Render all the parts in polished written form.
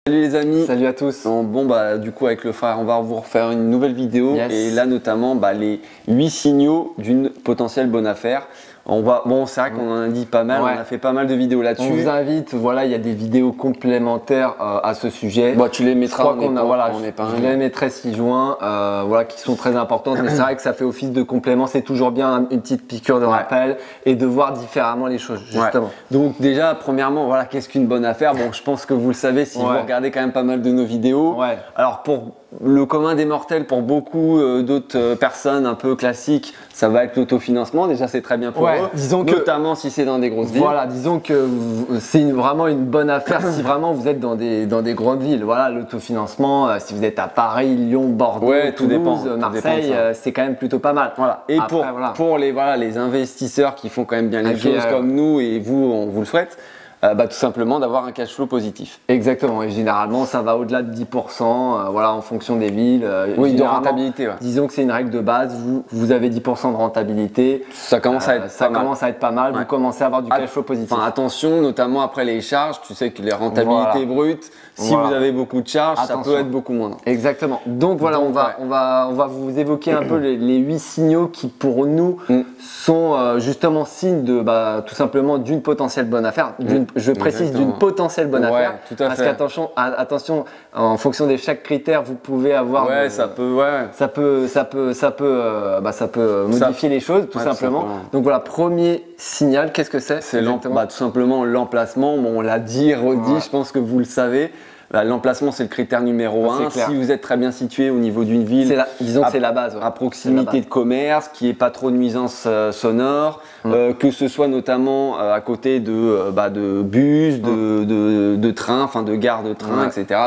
Salut les amis. Salut à tous. Bon bah du coup avec le frère on va vous refaire une nouvelle vidéo et là notamment les 8 signaux d'une potentielle bonne affaire. C'est vrai qu'on en a dit pas mal, on a fait pas mal de vidéos là-dessus. On vous invite, voilà, il y a des vidéos complémentaires à ce sujet. Bon, tu les mettras je les mettrai 6 juin, voilà, qui sont très importantes, mais c'est vrai que ça fait office de complément, c'est toujours bien une petite piqûre de rappel et de voir différemment les choses, justement. Donc déjà, premièrement, voilà, qu'est-ce qu'une bonne affaire? Bon, je pense que vous le savez si vous regardez quand même pas mal de nos vidéos. Alors pour le commun des mortels, pour beaucoup d'autres personnes un peu classiques, ça va être l'autofinancement. Déjà, c'est très bien pour eux, disons notamment si c'est dans des grosses villes. Voilà, disons que c'est vraiment une bonne affaire si vraiment vous êtes dans des grandes villes. Voilà, l'autofinancement, si vous êtes à Paris, Lyon, Bordeaux, Toulouse, Marseille, c'est quand même plutôt pas mal. Voilà. Et après, pour les investisseurs qui font quand même bien les choses comme nous et vous, on vous le souhaite. Tout simplement d'avoir un cash flow positif. Exactement, et généralement ça va au-delà de 10%, voilà, en fonction des villes. De rentabilité. Disons que c'est une règle de base, vous avez 10% de rentabilité. Ça commence à être pas mal. Vous commencez à avoir du cash flow positif. Enfin, attention, notamment après les charges, tu sais que les rentabilités brutes, si vous avez beaucoup de charges, ça peut être beaucoup moins. Exactement. Donc voilà, on va vous évoquer un peu les 8 signaux qui pour nous sont justement signes de tout simplement d'une potentielle bonne affaire. Je précise d'une potentielle bonne affaire. Tout à fait. Parce qu'attention, en fonction de chaque critère, vous pouvez avoir. Ça peut modifier les choses, tout simplement. Donc voilà, premier signal, qu'est-ce que c'est? C'est tout simplement l'emplacement. Bon, on l'a dit, redit, je pense que vous le savez. L'emplacement, c'est le critère numéro 1. Si vous êtes très bien situé au niveau d'une ville, disons que c'est la base. À proximité de commerce, qu'il n'y ait pas trop de nuisances sonores, que ce soit notamment à côté de bus, de trains, enfin de gares de train, etc.,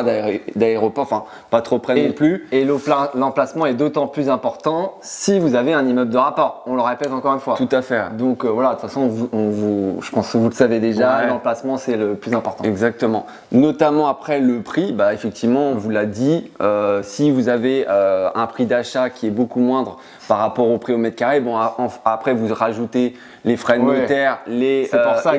d'aéroports, enfin pas trop près non plus. Et l'emplacement est d'autant plus important si vous avez un immeuble de rapport. On le répète encore une fois. Tout à fait. Donc voilà, de toute façon, je pense que vous le savez déjà, l'emplacement c'est le plus important. Exactement. Notamment après le prix, effectivement, on vous l'a dit, si vous avez un prix d'achat qui est beaucoup moindre par rapport au prix au mètre carré, après vous rajoutez les frais de notaire,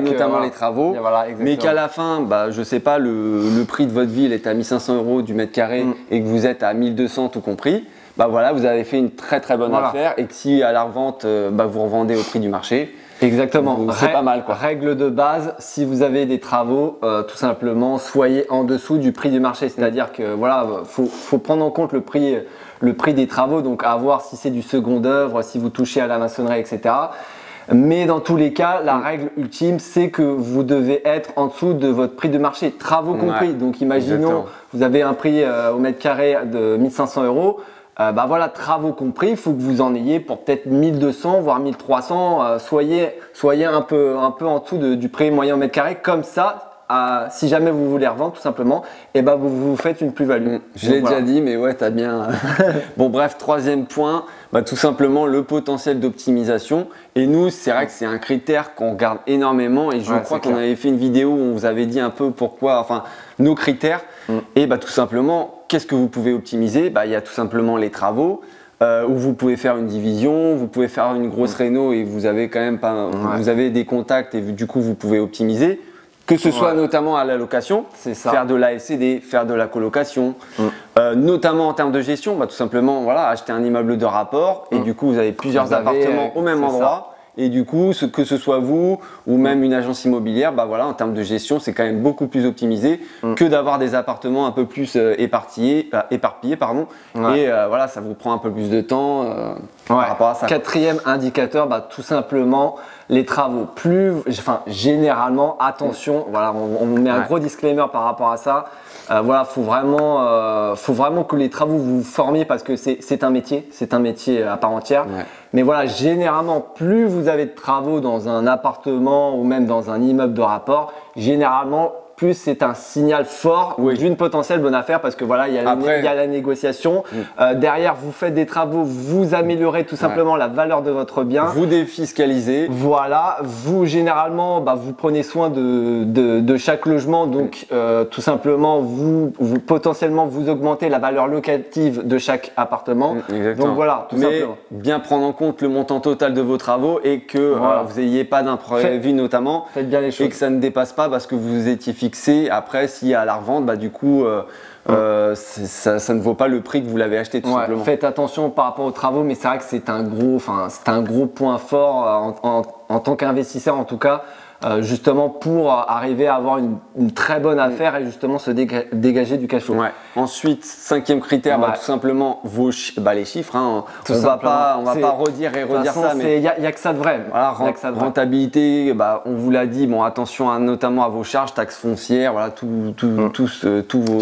notamment les travaux, mais qu'à la fin, je sais pas, le prix de votre ville est à 1500 € du mètre carré et que vous êtes à 1200 tout compris, vous avez fait une très très bonne affaire et que si à la revente, vous revendez au prprix du marché. Exactement, c'est pas mal quoi. Règle de base, si vous avez des travaux, tout simplement, soyez en dessous du prix du marché. C'est-à-dire que voilà, faut prendre en compte le prix des travaux, donc à voir si c'est du second œuvre, si vous touchez à la maçonnerie, etc. Mais dans tous les cas, la règle ultime, c'est que vous devez être en dessous de votre prix de marché, travaux compris. Donc imaginons, vous avez un prix au mètre carré de 1500 €. Travaux compris, il faut que vous en ayez pour peut-être 1200 voire 1300. Soyez un peu en dessous du prix moyen au mètre carré. Comme ça, si jamais vous voulez revendre tout simplement, vous faites une plus-value. Je l'ai déjà dit, mais ouais, t'as bien. Bon, bref, troisième point, tout simplement le potentiel d'optimisation. Et nous, c'est vrai que c'est un critère qu'on regarde énormément. Et je crois qu'on avait fait une vidéo où on vous avait dit un peu pourquoi, nos critères. Et tout simplement, qu'est-ce que vous pouvez optimiser? Il y a tout simplement les travaux. Où vous pouvez faire une division, vous pouvez faire une grosse réno et vous avez quand même vous avez des contacts et du coup vous pouvez optimiser. Que ce soit notamment à la location, faire de la LCD, faire de la colocation, notamment en termes de gestion, tout simplement acheter un immeuble de rapport et du coup vous avez plusieurs appartements au même endroit. Et du coup, que ce soit vous ou même une agence immobilière, en termes de gestion, c'est quand même beaucoup plus optimisé que d'avoir des appartements un peu plus éparpillés. Et ça vous prend un peu plus de temps par rapport à ça. Quatrième indicateur, tout simplement les travaux. Généralement, attention, on met un gros disclaimer par rapport à ça. Faut vraiment que les travaux vous formiez parce que c'est un métier à part entière. Mais généralement, plus vous avez de travaux dans un appartement ou même dans un immeuble de rapport, généralement, plus c'est un signal fort d'une potentielle bonne affaire parce que il y a la négociation. Derrière, vous faites des travaux, vous améliorez tout simplement la valeur de votre bien. Vous défiscalisez. Voilà, vous généralement, vous prenez soin de chaque logement, donc tout simplement, vous potentiellement vous augmentez la valeur locative de chaque appartement. Exactement. Donc voilà, tout simplement. Bien prendre en compte le montant total de vos travaux et que vous n'ayez pas d'imprévu notamment. Faites bien les choses. Et que ça ne dépasse pas parce que vous étiez fixé fixé. Après, s'il y a à la revente, bah, du coup, ça ne vaut pas le prix que vous l'avez acheté, tout simplement. Faites attention par rapport aux travaux, mais c'est vrai que c'est un gros point fort en tant qu'investisseur, en tout cas. Justement pour arriver à avoir une très bonne affaire et justement se dégager du cash flow. Ouais. Ensuite, 5e critère, bah, tout simplement les chiffres. Hein. On va pas redire et redire ça, mais il y a que ça de vrai. Voilà, rentabilité, bah, on vous l'a dit. Bon, attention notamment à vos charges, taxes foncières, voilà, tous vos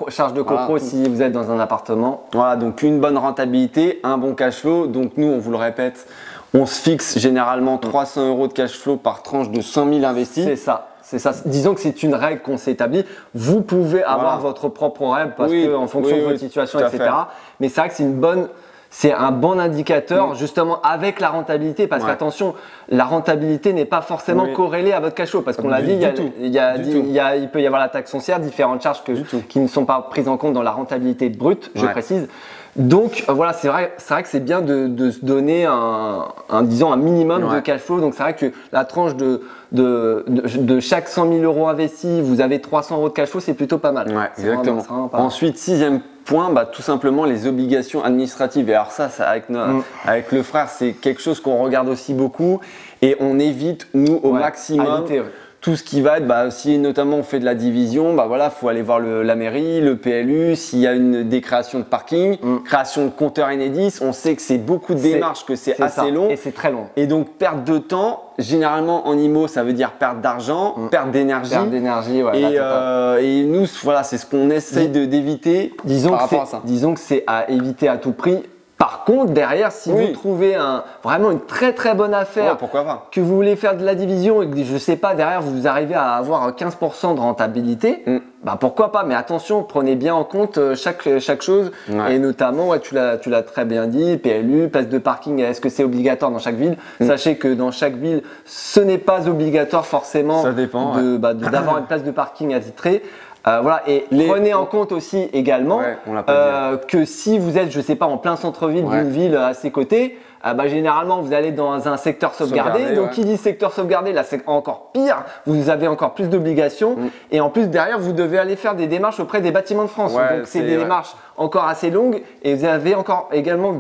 charges de copro si vous êtes dans un appartement. Voilà, donc une bonne rentabilité, un bon cash flow. Donc nous, on vous le répète. On se fixe généralement 300 € de cash flow par tranche de 100 000 investis. C'est ça. Disons que c'est une règle qu'on s'est établie. Vous pouvez avoir votre propre règle parce que en fonction de votre situation, etc. Mais c'est vrai que c'est un bon indicateur justement avec la rentabilité parce qu'attention, la rentabilité n'est pas forcément corrélée à votre cash flow parce qu'on l'a dit, il peut y avoir la taxe foncière, différentes charges qui ne sont pas prises en compte dans la rentabilité brute, je précise. Donc voilà, c'est vrai que c'est bien de se donner un minimum de cash flow. Donc c'est vrai que la tranche de chaque 100 000 € investis, vous avez 300 € de cash flow, c'est plutôt pas mal. Ouais, exactement. Ensuite, 6e point, bah, tout simplement les obligations administratives. Et alors ça avec le frère, c'est quelque chose qu'on regarde aussi beaucoup et on évite nous au maximum. Tout ce qui va être, si notamment on fait de la division, voilà, faut aller voir la mairie, le PLU, s'il y a des créations de parking, création de compteurs Enedis, on sait que c'est beaucoup de démarches, que c'est assez long. Et c'est très long. Et donc perte de temps, généralement en IMO, ça veut dire perte d'argent, perte d'énergie. Perte d'énergie, et nous, voilà, c'est ce qu'on essaye d'éviter par rapport à ça. Disons que c'est à éviter à tout prix. Par contre, derrière, si vous trouvez vraiment une très très bonne affaire, pourquoi pas, que vous voulez faire de la division et que je sais pas, derrière vous arrivez à avoir 15% de rentabilité, pourquoi pas. Mais attention, prenez bien en compte chaque chose et notamment, tu l'as très bien dit, PLU, place de parking, est-ce que c'est obligatoire dans chaque ville? Sachez que dans chaque ville, ce n'est pas obligatoire forcément d'avoir une place de parking attitrée. Voilà, et prenez en compte aussi également que si vous êtes, je sais pas, en plein centre-ville d'une ville à ses côtés, généralement vous allez dans un secteur sauvegardé. Donc qui dit secteur sauvegardé, là c'est encore pire, vous avez encore plus d'obligations et en plus derrière vous devez aller faire des démarches auprès des bâtiments de France. Donc c'est des démarches encore assez longues et vous avez encore également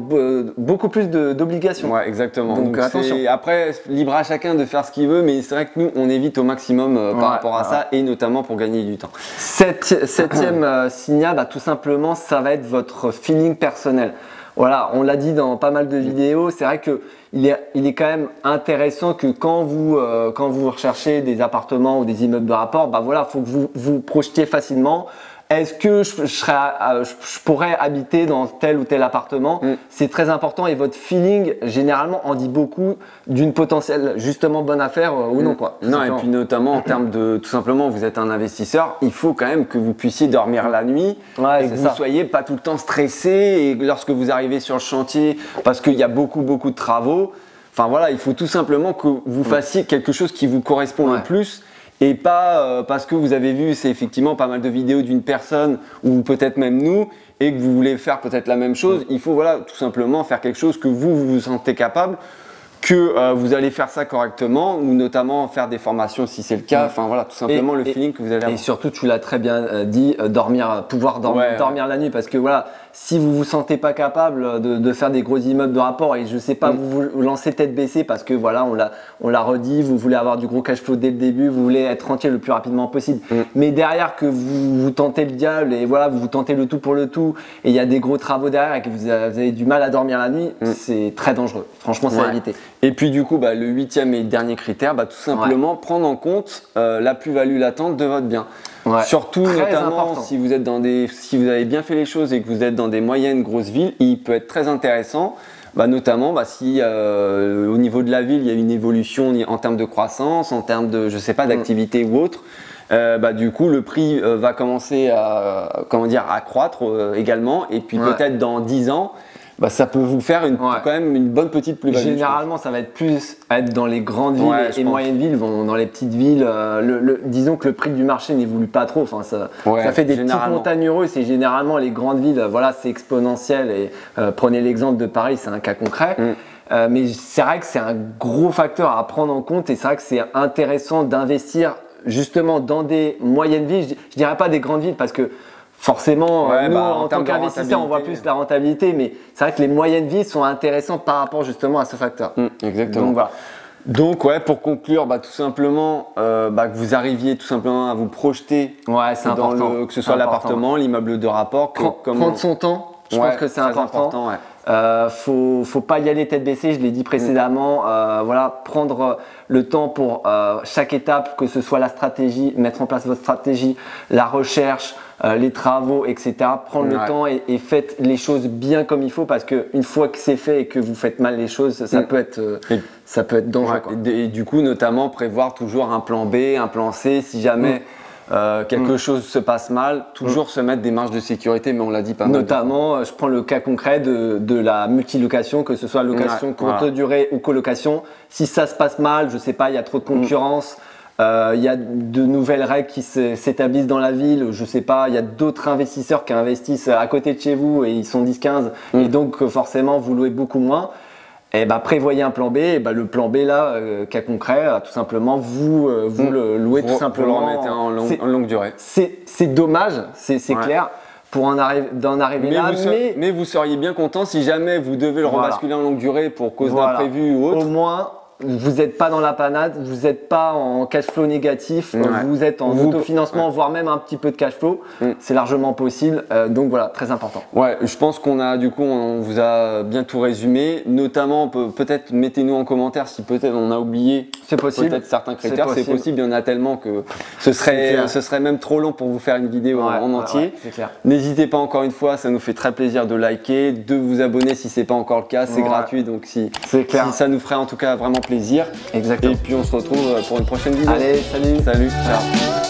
beaucoup plus d'obligations. Ouais, exactement. Donc attention. Après, libre à chacun de faire ce qu'il veut, mais c'est vrai que nous on évite au maximum par rapport à ça et notamment pour gagner du temps. Septième signal, tout simplement, ça va être votre feeling personnel. Voilà, on l'a dit dans pas mal de vidéos, c'est vrai qu'il est quand même intéressant que quand vous recherchez des appartements ou des immeubles de rapport, voilà, faut que vous projetiez facilement. Est-ce que je pourrais habiter dans tel ou tel appartement? C'est très important et votre feeling, généralement, en dit beaucoup d'une potentielle, justement, bonne affaire ou non, quoi. Non, et puis notamment en termes de, tout simplement, vous êtes un investisseur, il faut quand même que vous puissiez dormir la nuit et que vous ne soyez pas tout le temps stressé et lorsque vous arrivez sur le chantier, parce qu'il y a beaucoup de travaux. Enfin voilà, il faut tout simplement que vous fassiez quelque chose qui vous correspond le plus. Et pas parce que vous avez vu, c'est effectivement pas mal de vidéos d'une personne ou peut-être même nous et que vous voulez faire peut-être la même chose. Il faut voilà, tout simplement faire quelque chose que vous sentez capable, que vous allez faire ça correctement ou notamment faire des formations si c'est le cas. Enfin voilà, tout simplement le feeling que vous allez avoir. Et surtout, tu l'as très bien dit, pouvoir dormir la nuit parce que voilà, si vous vous sentez pas capable de faire des gros immeubles de rapport et je sais pas, vous lancez tête baissée parce que voilà, on l'a redit, vous voulez avoir du gros cash flow dès le début, vous voulez être rentier le plus rapidement possible. Mais derrière que vous tentez le diable et voilà, vous tentez le tout pour le tout et il y a des gros travaux derrière et que vous avez du mal à dormir la nuit, c'est très dangereux. Franchement, c'est à éviter. Et puis du coup, le 8e et dernier critère, tout simplement prendre en compte la plus-value latente de votre bien. Surtout notamment si vous êtes si vous avez bien fait les choses et que vous êtes dans des moyennes grosses villes, il peut être très intéressant. Notamment si au niveau de la ville il y a une évolution en termes de croissance, en termes de d'activité ou autre, du coup le prix va commencer à croître également et puis peut-être dans 10 ans. Ça peut vous faire quand même une bonne petite plus-value. Généralement, ça va être plus dans les grandes villes et moyennes villes. Dans les petites villes, disons que le prix du marché n'évolue pas trop. Enfin, ça fait des petites montagnes russes et généralement les grandes villes, voilà, c'est exponentiel. Et prenez l'exemple de Paris, c'est un cas concret. Mais c'est vrai que c'est un gros facteur à prendre en compte et c'est vrai que c'est intéressant d'investir justement dans des moyennes villes, je dirais pas des grandes villes parce que forcément, nous en tant qu'investisseurs, on voit plus la rentabilité, mais c'est vrai que les moyennes villes sont intéressantes par rapport justement à ce facteur. Exactement. Donc voilà. Donc ouais, pour conclure, tout simplement, que vous arriviez tout simplement à vous projeter c'est important. que ce soit l'appartement, l'immeuble de rapport. Prendre son temps, je pense que c'est important. Faut pas y aller tête baissée, je l'ai dit précédemment. Voilà, prendre le temps pour chaque étape, que ce soit la stratégie, mettre en place votre stratégie, la recherche, les travaux, etc. Prendre le temps et faites les choses bien comme il faut, parce qu'une fois que c'est fait et que vous faites mal les choses, ça peut être dangereux. Et du coup, notamment prévoir toujours un plan B, un plan C, si jamais quelque chose se passe mal, toujours se mettre des marges de sécurité, mais on l'a dit pas mal. Notamment, je prends le cas concret de la multilocation, que ce soit location courte durée ou colocation. Si ça se passe mal, je sais pas, il y a trop de concurrence, il y a de nouvelles règles qui s'établissent dans la ville, je sais pas, il y a d'autres investisseurs qui investissent à côté de chez vous et ils sont 10-15 et donc forcément vous louez beaucoup moins. Et prévoyez un plan B, et le plan B là, cas concret, tout simplement, vous le louez tout simplement. Vous le remettez en longue durée. C'est dommage, c'est clair, pour d'en arriver là, mais vous seriez bien content si jamais vous devez le rebasculer en longue durée pour cause d'imprévu ou autre. Au moins, vous n'êtes pas dans la panade, vous n'êtes pas en cash flow négatif, vous êtes en autofinancement, voire même un petit peu de cash flow. C'est largement possible, donc voilà, très important. Ouais, je pense on vous a bien tout résumé. Notamment, peut-être mettez-nous en commentaire si peut-être on a oublié peut-être certains critères. C'est possible, il y en a tellement que ce serait même trop long pour vous faire une vidéo en entier. N'hésitez pas, encore une fois, ça nous fait très plaisir de liker, de vous abonner si ce n'est pas encore le cas, c'est gratuit, donc si ça nous ferait en tout cas vraiment plaisir. Exactement. Et puis on se retrouve pour une prochaine vidéo. Allez, salut. Salut, ciao.